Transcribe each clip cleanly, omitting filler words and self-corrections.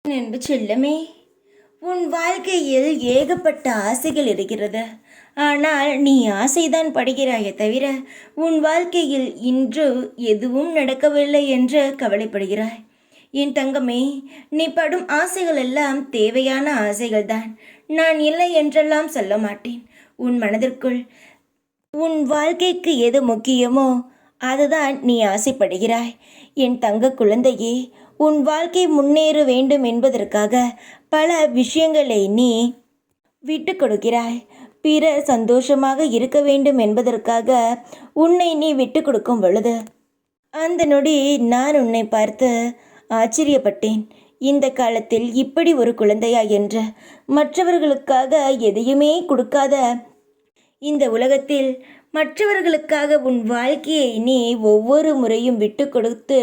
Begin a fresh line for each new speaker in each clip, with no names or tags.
அன்பு செல்லமே, உன் வாழ்க்கையில் ஏகப்பட்ட ஆசைகள் இருக்கிறது. ஆனால் நீ ஆசைதான் படுகிறாயே தவிர உன் வாழ்க்கையில் இன்று எதுவும் நடக்கவில்லை என்று கவலைப்படுகிறாய். என் தங்கமே, நீ படும் ஆசைகள் எல்லாம் தேவையான ஆசைகள்தான். நான் இல்லை என்றெல்லாம் சொல்ல மாட்டேன். உன் மனதிற்குள் உன் வாழ்க்கைக்கு எது முக்கியமோ அதுதான் நீ ஆசைப்படுகிறாய். என் தங்க குழந்தையே, உன் வாழ்க்கை முன்னேற வேண்டும் என்பதற்காக பல விஷயங்களை நீ விட்டு கொடுக்கிறாய். பிறர் சந்தோஷமாக இருக்க வேண்டும் என்பதற்காக உன்னை நீ விட்டு கொடுக்கும் பொழுது அந்த நொடி நான் உன்னை பார்த்து ஆச்சரியப்பட்டேன். இந்த காலத்தில் இப்படி ஒரு குழந்தையா என்று. மற்றவர்களுக்காக எதையுமே கொடுக்காத இந்த உலகத்தில் மற்றவர்களுக்காக உன் வாழ்க்கையை நீ ஒவ்வொரு முறையும் விட்டு கொடுத்து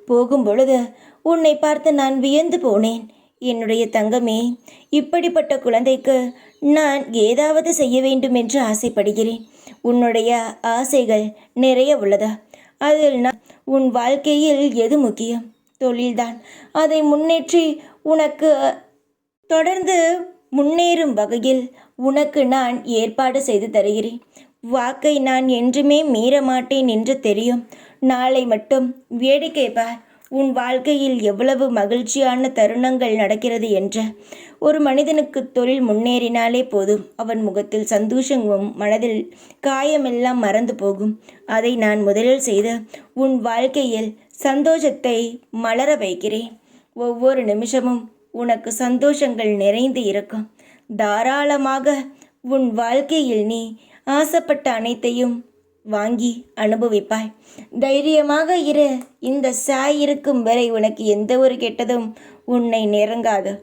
போகும் பொழுது உன்னை பார்த்து நான் வியந்து போனேன். என்னுடைய தங்கமே, இப்படிப்பட்ட குழந்தைக்கு நான் ஏதாவது செய்ய வேண்டும் என்று ஆசைப்படுகிறேன். உன்னுடைய ஆசைகள் நிறைய உள்ளதா? அதில் நான் உன் வாழ்க்கையில் எது முக்கியம்? தொழில்தான். அதை முன்னேற்றி உனக்கு தொடர்ந்து முன்னேறும் வகையில் உனக்கு நான் ஏற்பாடு செய்து தருகிறேன். வாக்கை நான் என்றுமே மீற மாட்டேன் என்று தெரியும். நாளை மட்டும் வேடிக்கை பார், உன் வாழ்க்கையில் எவ்வளவு மகிழ்ச்சியான தருணங்கள் நடக்கிறது என்று. ஒரு மனிதனுக்கு தொழில் முன்னேறினாலே போதும், அவன் முகத்தில் சந்தோஷமும் மனதில் காயமெல்லாம் மறந்து போகும். அதை நான் முதலில் செய்து உன் வாழ்க்கையில் சந்தோஷத்தை மலர வைக்கிறேன். ஒவ்வொரு நிமிஷமும் உனக்கு சந்தோஷங்கள் நிறைந்து இருக்கும். தாராளமாக உன் வாழ்க்கையில் நீ ஆசைப்பட்ட அனைத்தையும் வாங்கி அனுபவிப்பாய். தைரியமாக இரு. இந்த சாய் இருக்கும் வரை உனக்கு எந்த ஒரு கெட்டதும் உன்னை நெருங்காது.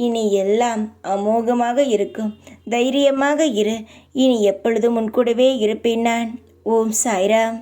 இனி எல்லாம் அமோகமாக இருக்கும். தைரியமாக இரு. இனி எப்பொழுதும் உன் கூடவே இருப்பேன் நான். ஓம் சாய்ராம்.